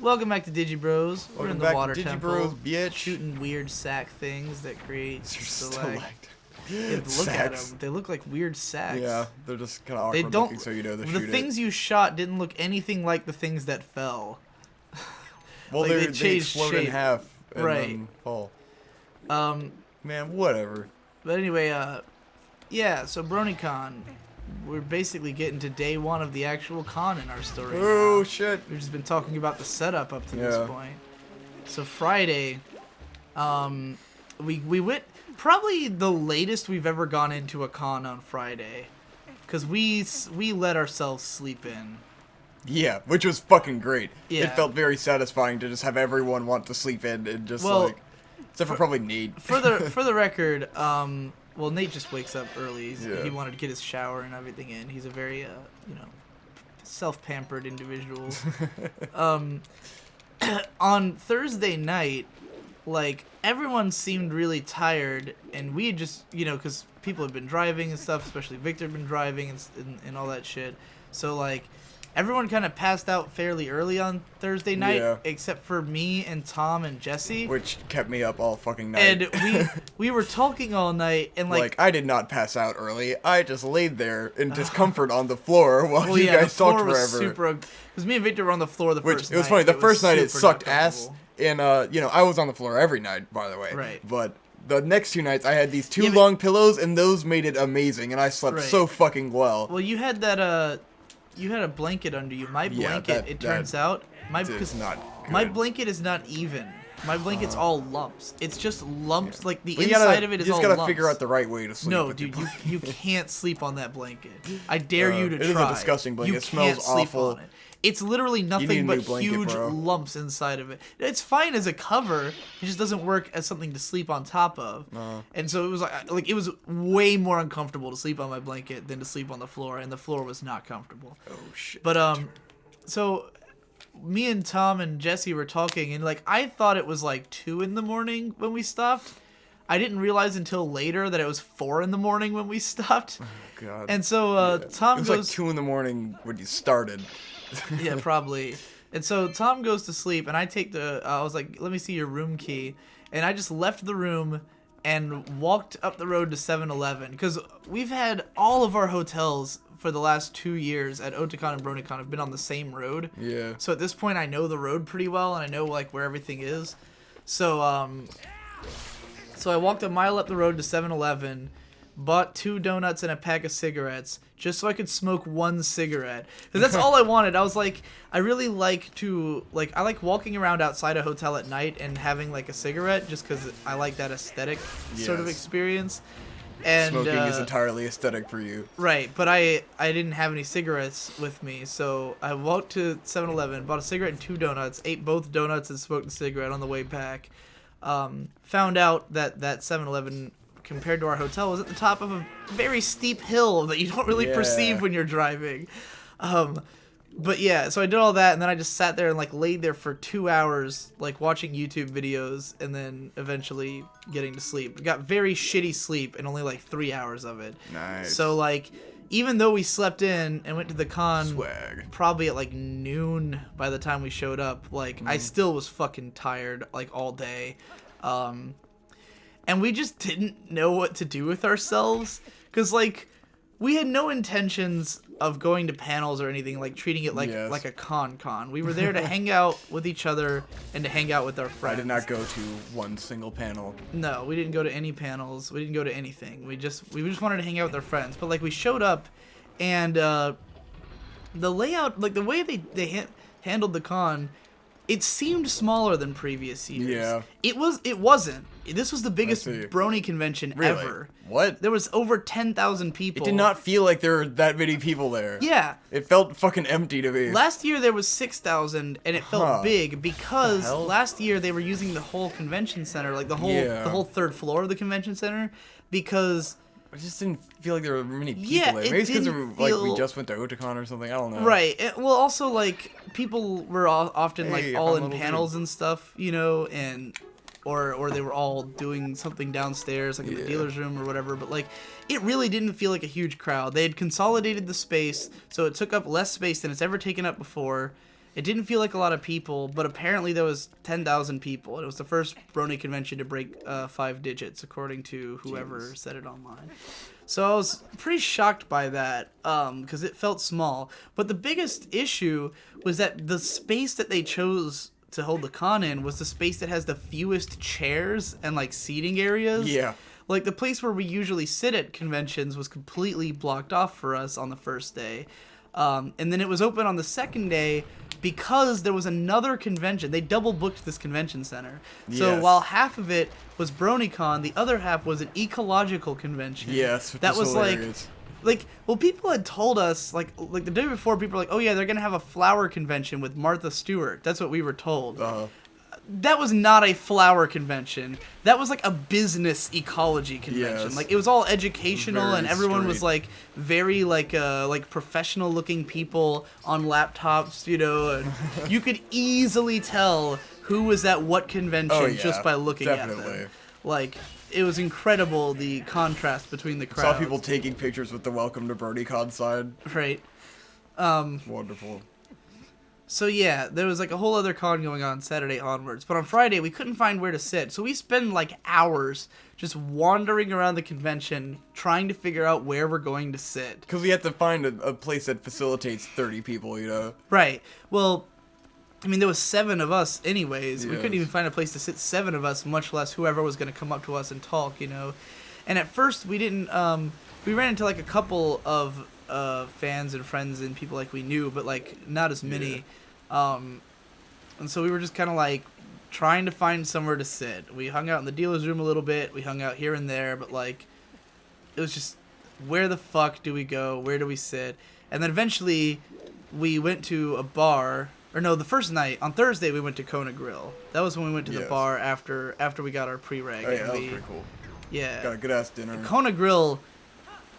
Welcome back to Digi Bros. We're in the water Digi temple, Bros, bitch. shooting weird sack things that create Stalactite. Look at them. They look like weird sacks. Yeah, they're just kind of awkward looking, so you know they're The things you shot didn't look anything like the things that fell. Well, like they explode in half and then fall. Man, whatever. But anyway, yeah, so Bronycon, we're basically getting to day one of the actual con in our story. Oh, shit. We've just been talking about the setup up to this point. So Friday, we went probably the latest we've ever gone into a con on Friday, because we let ourselves sleep in. Yeah, which was fucking great. Yeah. It felt very satisfying to just have everyone want to sleep in and just except for probably Nate. For the record, well, Nate just wakes up early. He wanted to get his shower and everything in. He's a very self-pampered individual. On Thursday night, like, everyone seemed really tired, and we had just, because people had been driving and stuff, especially Victor had been driving and all that shit. So, like, everyone kind of passed out fairly early on Thursday night, except for me and Tom and Jesse. Which kept me up all fucking night. And we were talking all night, and like I did not pass out early. I just laid there in discomfort on the floor while you guys talked forever. Because me and Victor were on the floor the first night. It was funny. The first night it sucked ass, and I was on the floor every night, by the way. Right. But the next 2 nights I had these two long pillows, and those made it amazing, and I slept so fucking well. Well, you had that you had a blanket under you. My blanket, it turns out, my blanket is not even. My blanket's all lumps. It's just lumps, like the inside of it is all lumps. You just gotta figure out the right way to sleep. No, dude, you can't sleep on that blanket. I dare you to try. It is a disgusting blanket. It smells awful. On it. It's literally nothing but huge lumps inside of it. It's fine as a cover. It just doesn't work as something to sleep on top of. And so it was like it was way more uncomfortable to sleep on my blanket than to sleep on the floor, and the floor was not comfortable. Oh shit. But so me and Tom and Jesse were talking, and like I thought it was like 2 in the morning when we stopped. I didn't realize until later that it was 4 in the morning when we stopped. Oh god. And so Tom goes. It was like 2 in the morning when you started. Yeah, probably. And so Tom goes to sleep, and I was like, let me see your room key. And I just left the room and walked up the road to 7-Eleven, because we've had all of our hotels for the last 2 years at Otakon and Bronycon have been on the same road. Yeah. So at this point, I know the road pretty well, and I know like where everything is. So so I walked a mile up the road to 7-Eleven, bought 2 donuts and a pack of cigarettes just so I could smoke 1 cigarette. Because that's all I wanted. I was like, I really like to, like, I like walking around outside a hotel at night and having, like, a cigarette just because I like that aesthetic sort of experience. And smoking is entirely aesthetic for you. Right, but I didn't have any cigarettes with me, so I walked to 7-Eleven, bought a cigarette and 2 donuts, ate both donuts and smoked a cigarette on the way back. Found out that 7-Eleven, compared to our hotel, was at the top of a very steep hill that you don't really perceive when you're driving. But yeah, so I did all that, and then I just sat there and like laid there for 2 hours, like watching YouTube videos, and then eventually getting to sleep. Got very shitty sleep and only like 3 hours of it. Nice. So like, even though we slept in and went to the con probably at like noon by the time we showed up, like I still was fucking tired like all day. And we just didn't know what to do with ourselves, because like we had no intentions of going to panels or anything, like treating it like a con. We were there to hang out with each other and to hang out with our friends. I did not go to one single panel. No, we didn't go to any panels. We didn't go to anything. We just wanted to hang out with our friends. But like we showed up, and the layout, like the way they handled the con, it seemed smaller than previous years. Yeah. It wasn't. This was the biggest Brony convention ever. What? There was over 10,000 people. It did not feel like there were that many people there. Yeah. It felt fucking empty to me. Last year there was 6,000, and it felt big because last year they were using the whole convention center, like the whole 3rd floor of the convention center, because I just didn't feel like there were many people there. Maybe it's because we just went to Otakon or something. I don't know. Right. Well, also, like, people were often, like, all in panels and stuff, and or they were all doing something downstairs, like in the dealer's room or whatever. But, like, it really didn't feel like a huge crowd. They had consolidated the space, so it took up less space than it's ever taken up before. It didn't feel like a lot of people, but apparently there was 10,000 people. And it was the first Brony convention to break 5 digits, according to whoever said it online. So I was pretty shocked by that, because it felt small. But the biggest issue was that the space that they chose to hold the con in was the space that has the fewest chairs and, like, seating areas. Yeah. Like, the place where we usually sit at conventions was completely blocked off for us on the first day. And then it was open on the second day because there was another convention. They double booked this convention center. So Yes. while half of it was Bronycon, the other half was an ecological convention. Yes, which that is was hilarious. well, people had told us, like the day before, people were like, oh yeah, they're going to have a flower convention with Martha Stewart. That's what we were told. That was not a flower convention. That was like a business ecology convention. Yes. Like, it was all educational, Very and everyone was straight. like very like professional looking people on laptops, you know, and you could easily tell who was at what convention Oh, yeah, just by looking at definitely. them. Like, it was incredible, the contrast between the crowds. Saw people taking pictures with the Welcome to Bronycon sign. Right. Wonderful. So yeah, there was like a whole other con going on Saturday onwards. But on Friday, we couldn't find where to sit. So we spent like hours just wandering around the convention trying to figure out where we're going to sit. Because we had to find a place that facilitates 30 people, you know? Right. Well, I mean, there was 7 of us anyways. We couldn't Yes. even find a place to sit 7 of us, much less whoever was going to come up to us and talk, you know. And at first, we didn't, we ran into like a couple of fans and friends and people like we knew, but like not as many. And so we were just kind of like trying to find somewhere to sit. We hung out in the dealer's room a little bit. We hung out here and there, but like it was just, where the fuck do we go? Where do we sit? And then eventually we went to a bar. Or no, the first night, on Thursday, we went to Kona Grill. That was when we went to the Yes. bar after we got our pre-reg. Oh, yeah, and that was we, pretty cool. yeah. Got a good-ass dinner. Kona Grill,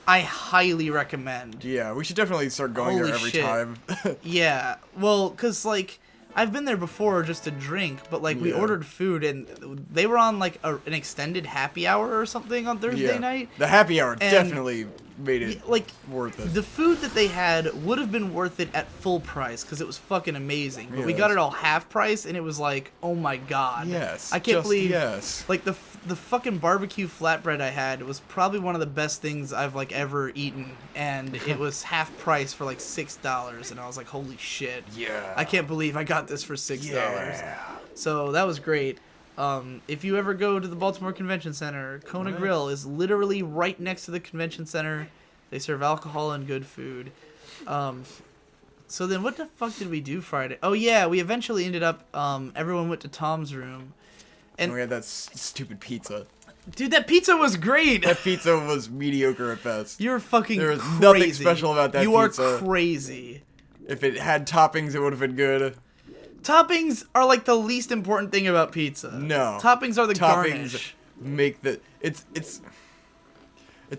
I highly recommend. Yeah, we should definitely start going Holy there every shit. time. Yeah, well, because, like, I've been there before just to drink, but, like, we Yeah. ordered food, and they were on, like, an extended happy hour or something on Thursday Yeah. night. The happy hour And- definitely made it Like, worth it. the food that they had would have been worth it at full price, because it was fucking amazing. But we got Yes. it all half price, and it was like, oh my god. Yes. I can't just believe... Yes. Like, the fucking barbecue flatbread I had was probably one of the best things I've, like, ever eaten. And it was half price for, like, $6. And I was like, holy shit. Yeah. I can't believe I got this for $6. Yeah. So that was great. If you ever go to the Baltimore Convention Center, Kona Grill is literally right next to the convention center. They serve alcohol and good food. So then what the fuck did we do Friday? Oh, yeah, we eventually ended up, everyone went to Tom's room. And we had that stupid pizza. Dude, that pizza was great. That pizza was mediocre at best. You're fucking There was crazy. nothing special about that you pizza. You are crazy. If it had toppings, it would have been good. Toppings are like the least important thing about pizza. No. Toppings are the Toppings garnish. make the... It's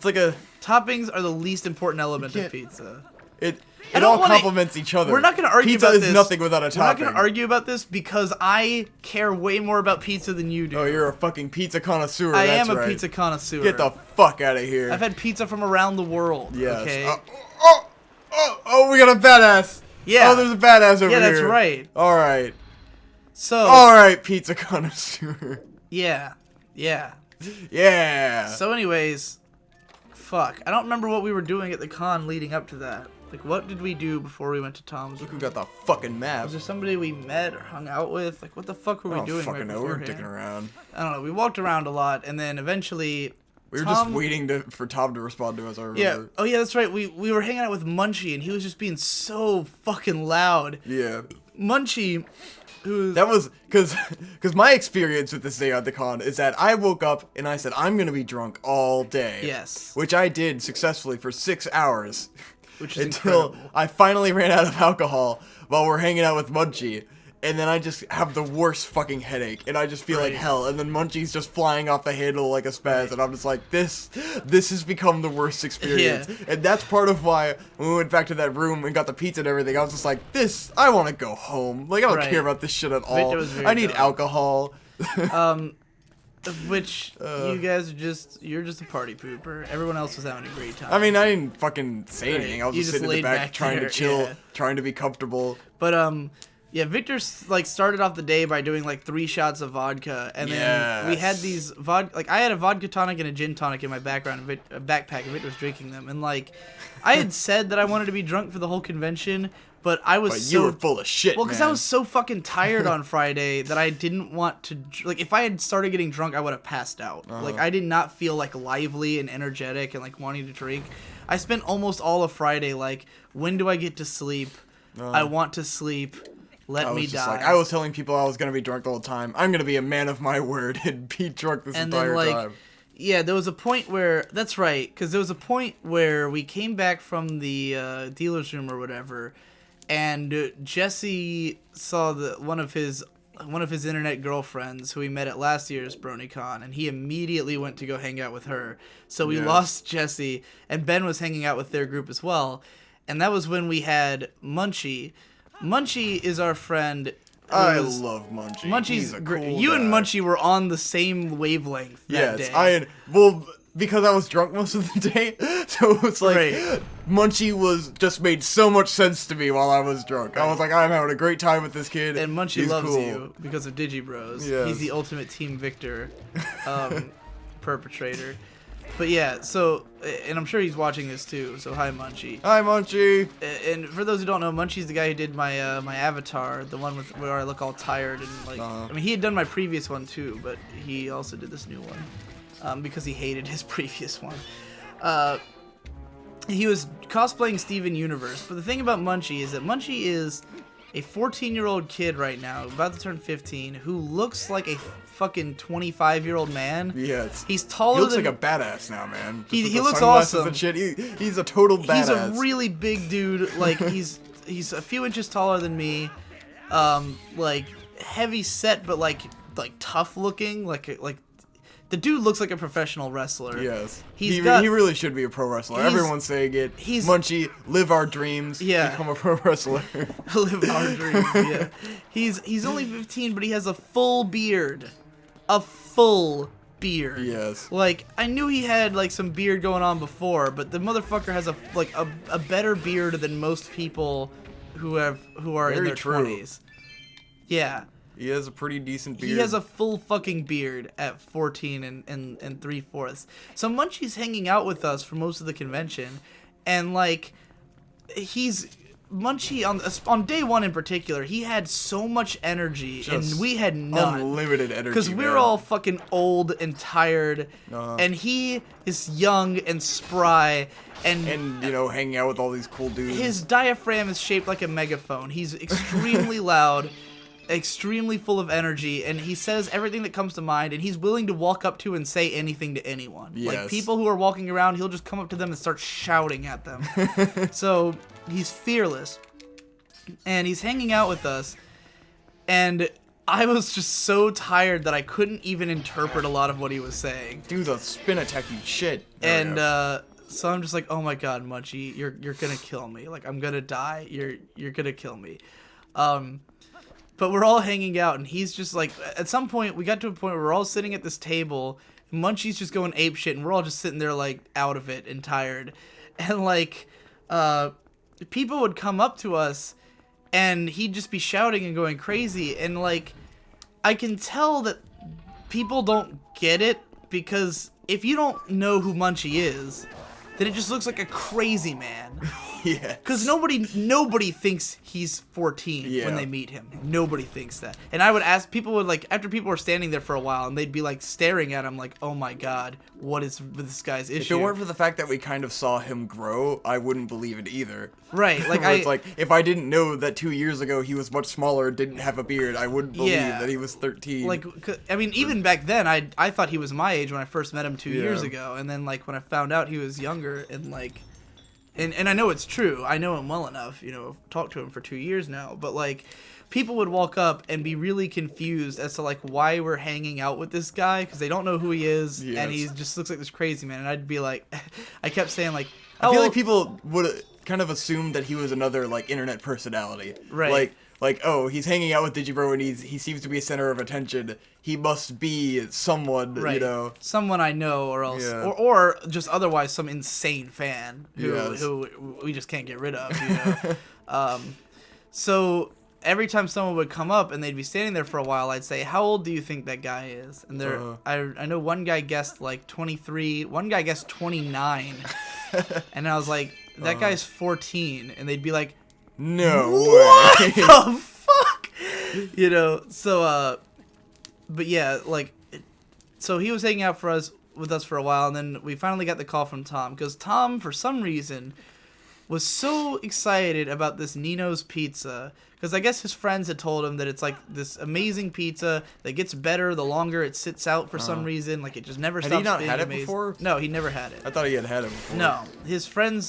like a... Toppings are the least important element of can't- pizza. It I it don't all wanna- complements each other. We're not going to argue pizza about is this. nothing without a We're not topping. going to argue about this because I care way more about pizza than you do. Oh, you're a fucking pizza connoisseur. I that's am a right. pizza connoisseur. Get the fuck out of here. I've had pizza from around the world. Yes. Okay. Oh, we got a badass. Yeah. Oh, there's a badass over here. Yeah, that's right. All right. So. All right, pizza connoisseur. Yeah. Yeah. Yeah. So, anyways, fuck. I don't remember what we were doing at the con leading up to that. Like, what did we do before we went to Tom's? Look, we got the fucking map. Was there somebody we met or hung out with? Like, what the fuck were I we don't doing fucking right know. We were beforehand? dicking around. I don't know. We walked around a lot, and then eventually... We were Tom- just waiting for Tom to respond to us. I remember. Yeah. Oh, yeah, that's right. We were hanging out with Munchie, and he was just being so fucking loud. Yeah. Munchie, who's... That was because my experience with this day at the con is that I woke up and I said I'm gonna be drunk all day. Yes. Which I did successfully for 6 hours. Which is until incredible. I finally ran out of alcohol while we're hanging out with Munchie. And then I just have the worst fucking headache, and I just feel like Right. hell. And then Munchie's just flying off the handle like a spaz, and I'm just like, this has become the worst experience. Yeah. And that's part of why when we went back to that room and got the pizza and everything, I was just like, I want to go home. Like, I don't Right. care about this shit at It all. was very I need dumb. alcohol. Which, you guys are you're just a party pooper. Everyone else was having a great time. I mean, I didn't fucking say Right. anything. I was You just just sitting in the laid back back trying there, to chill, yeah. trying to be comfortable. But, Yeah, Victor like started off the day by doing like 3 shots of vodka, and then we had these I had a vodka tonic and a gin tonic in my backpack, and Victor was drinking them, and like I had said that I wanted to be drunk for the whole convention, but I was you were full of shit. Well, because I was so fucking tired on Friday that I didn't want to like. If I had started getting drunk, I would have passed out. Like I did not feel like lively and energetic and like wanting to drink. I spent almost all of Friday like, when do I get to sleep? I want to sleep. Let me die. I was telling people I was gonna be drunk the whole time. I'm gonna be a man of my word and be drunk this entire time. Yeah, there was a point where that's right, because there was a point where we came back from the dealer's room or whatever, and Jesse saw one of his internet girlfriends who he met at last year's Bronycon, and he immediately went to go hang out with her. So we lost Jesse, and Ben was hanging out with their group as well, and that was when we had Munchie. Munchie is our friend. I love Munchie. Munchie's cool you guy. and Munchie were on the same wavelength that day. Because I was drunk most of the day, so it was like Munchie just made so much sense to me while I was drunk. I was like, I'm having a great time with this kid. And Munchie He's loves cool. you because of Digi Bros. Yes. He's the ultimate Team Victor perpetrator. But yeah, so, and I'm sure he's watching this too, so hi Munchie. Hi Munchie! And for those who don't know, Munchie's the guy who did my my avatar, the one where I look all tired and like, I mean he had done my previous one too, but he also did this new one, because he hated his previous one. He was cosplaying Steven Universe, but the thing about Munchie is that Munchie is a 14-year-old kid right now, about to turn 15, who looks like a fucking 25-year-old man. Yes. He's taller. He looks like a badass now, man. He looks awesome. And shit. He's a total badass. He's a really big dude. Like he's a few inches taller than me. Like heavy set, but like tough looking. Like the dude looks like a professional wrestler. Yes. He really should be a pro wrestler. Everyone's saying it. Munchie, live our dreams. Yeah. Become a pro wrestler. Live our dreams. Yeah. He's only 15, but he has a full beard. A full beard. Yes. Like I knew he had like some beard going on before, but the motherfucker has a better beard than most people who are in their 20s. Yeah. He has a pretty decent beard. He has a full fucking beard at 14 and 3/4. So Munchie's hanging out with us for most of the convention, and like Munchie on day one in particular, he had so much energy, and we had none. Unlimited energy. Because we're all fucking old and tired, and he is young and spry, and hanging out with all these cool dudes. His diaphragm is shaped like a megaphone. He's extremely loud, extremely full of energy, and he says everything that comes to mind, and he's willing to walk up to and say anything to anyone. Yes. Like people who are walking around, he'll just come up to them and start shouting at them. So he's fearless, and he's hanging out with us, and I was just so tired that I couldn't even interpret a lot of what he was saying. Dude, the spin attacking shit. And so I'm just like, oh my god, Munchie, you're gonna kill me. Like I'm gonna die. You're gonna kill me. But we're all hanging out, and he's just like, at some point, we got to a point where we're all sitting at this table, and Munchie's just going apeshit, and we're all just sitting there, like, out of it and tired. And, like, people would come up to us, and he'd just be shouting and going crazy, and, like, I can tell that people don't get it, because if you don't know who Munchie is, then it just looks like a crazy man. Yeah. Because nobody thinks he's 14 when they meet him. Nobody thinks that. And I would ask, people would like, after people were standing there for a while, and they'd be like staring at him like, oh my god, what is with this guy's issue? If it weren't for the fact that we kind of saw him grow, I wouldn't believe it either. Right. Like it's like, if I didn't know that 2 years ago he was much smaller, didn't have a beard, I wouldn't believe that he was 13. Like, I mean, even back then, I thought he was my age when I first met him 2 years ago. And then, like, when I found out he was younger and, like... And I know it's true. I know him well enough, I've talked to him for 2 years now. But, like, people would walk up and be really confused as to, like, why we're hanging out with this guy. Because they don't know who he is. Yes. And he just looks like this crazy man. And I'd be like, I kept saying, like... I feel like people would kind of assume that he was another, like, internet personality. Right. Like, oh, he's hanging out with Digibro and he seems to be a center of attention. He must be someone, Someone I know, or else, or just otherwise some insane fan who we just can't get rid of, So every time someone would come up and they'd be standing there for a while, I'd say, "How old do you think that guy is?" And I know one guy guessed like 23, one guy guessed 29, and I was like, "That guy's 14," and they'd be like, "No what way!" the fuck? You know, so but yeah, like, so he was hanging out with us for a while, and then we finally got the call from Tom, because Tom, for some reason, was so excited about this Nino's Pizza, because I guess his friends had told him that it's like this amazing pizza that gets better the longer it sits out for some reason. Like, it just never stops being amazing. Had he not had it before? No, he never had it. I thought he had it before. No, his friend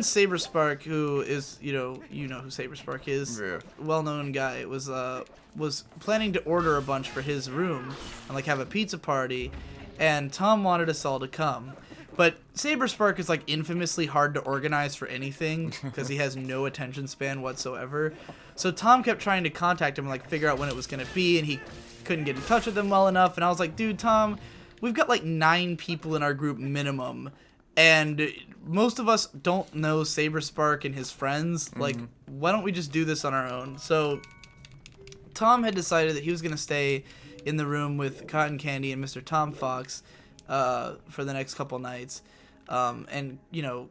Saber Spark, who is, you know who Saber Spark is, well-known guy, was planning to order a bunch for his room and like have a pizza party, and Tom wanted us all to come. But Saber Spark is like infamously hard to organize for anything because he has no attention span whatsoever. So Tom kept trying to contact him and like figure out when it was going to be, and he couldn't get in touch with them well enough. And I was like, dude, Tom, we've got like 9 people in our group minimum, and most of us don't know Saber Spark and his friends. Like, why don't we just do this on our own? So Tom had decided that he was going to stay in the room with Cotton Candy and Mr. Tom Fox for the next couple nights, and, you know,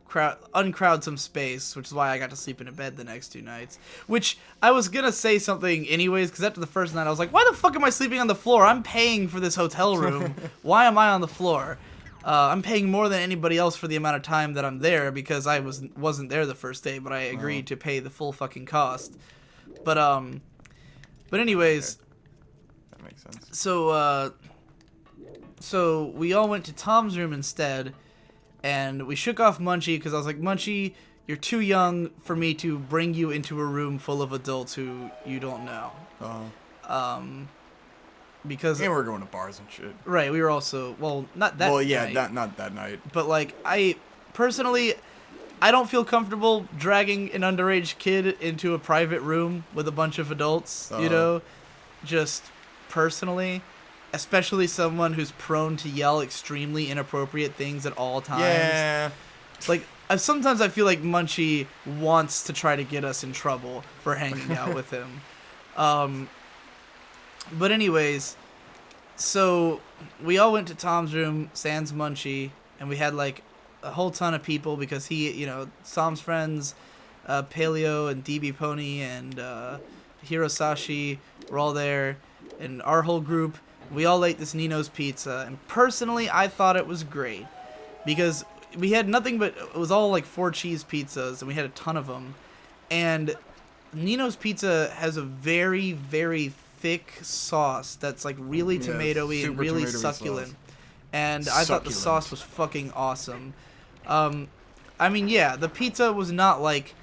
uncrowd some space, which is why I got to sleep in a bed the next 2 nights. Which, I was gonna say something anyways, because after the first night I was like, why the fuck am I sleeping on the floor? I'm paying for this hotel room. Why am I on the floor? I'm paying more than anybody else for the amount of time that I'm there, because I wasn't there the first day, but I agreed to pay the full fucking cost. But anyways... Okay. That makes sense. So we all went to Tom's room instead, and we shook off Munchie, because I was like, Munchie, you're too young for me to bring you into a room full of adults who you don't know. Because... And we're going to bars and shit. Right, we were also... Well, not that night. Well, yeah, not that night. But, like, personally, I don't feel comfortable dragging an underage kid into a private room with a bunch of adults, you know? Just personally... Especially someone who's prone to yell extremely inappropriate things at all times. Yeah. Like, sometimes I feel like Munchie wants to try to get us in trouble for hanging out with him. But anyways, so we all went to Tom's room, sans Munchie, and we had like a whole ton of people because he, you know, Tom's friends, Paleo and DB Pony and Hirosashi were all there, and our whole group. We all ate this Nino's Pizza, and personally, I thought it was great, because we had nothing but, it was all like 4 cheese pizzas, and we had a ton of them, and Nino's Pizza has a very, very thick sauce that's like really tomatoey and really succulent, and I thought the sauce was fucking awesome. I mean, yeah, the pizza was not like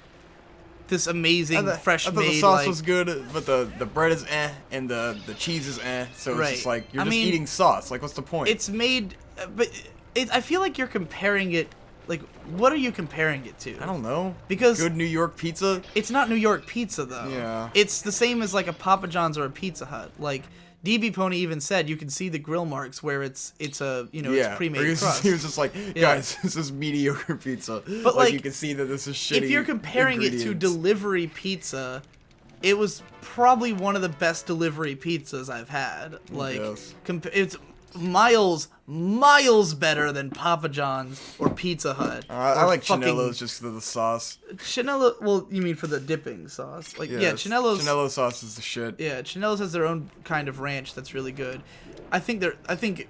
this amazing fresh made. I thought the sauce was good, but the bread is and the cheese is so it's just like you're eating sauce. Like, what's the point? It's made, but I feel like you're comparing it. Like, what are you comparing it to? I don't know. Because good New York pizza. It's not New York pizza though. Yeah. It's the same as like a Papa John's or a Pizza Hut. Like, DB Pony even said you can see the grill marks where it's a, you know, it's pre-made crust. He was just like, guys, this is mediocre pizza. But like you can see that this is shitty. If you're comparing it to delivery pizza, it was probably one of the best delivery pizzas I've had. Like, it's miles better than Papa John's or Pizza Hut. I like Chinello's just for the sauce. Chinello, well, you mean for the dipping sauce? Like, yeah, Chinello sauce is the shit. Yeah, Chinello's has their own kind of ranch that's really good. I think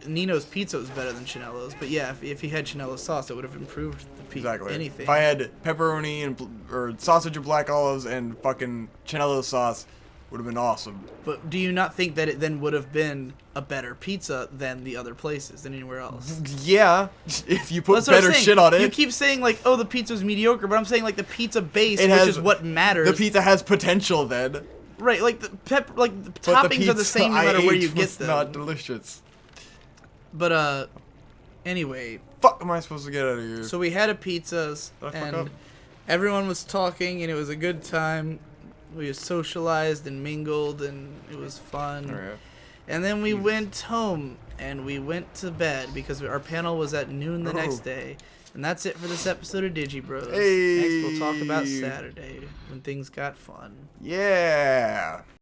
Nino's Pizza was better than Chinello's, but yeah, if he had Chinello sauce, it would have improved the pizza. Exactly. Anything. If I had pepperoni or sausage and black olives and fucking Chinello sauce, would have been awesome. But do you not think that it then would have been a better pizza than the other places, than anywhere else? Yeah, if you put better shit on it. You keep saying like, oh, the pizza's mediocre, but I'm saying like the pizza base, which is what matters. The pizza has potential then. Right, like the toppings are the same no matter where you get them. Not delicious. But anyway. Fuck am I supposed to get out of here? So we had pizzas, and everyone was talking, and it was a good time. We socialized and mingled, and it was fun. Oh, yeah. And then we went home, and we went to bed, because our panel was at noon the next day. And that's it for this episode of Digi Bros. Hey. Next, we'll talk about Saturday when things got fun. Yeah.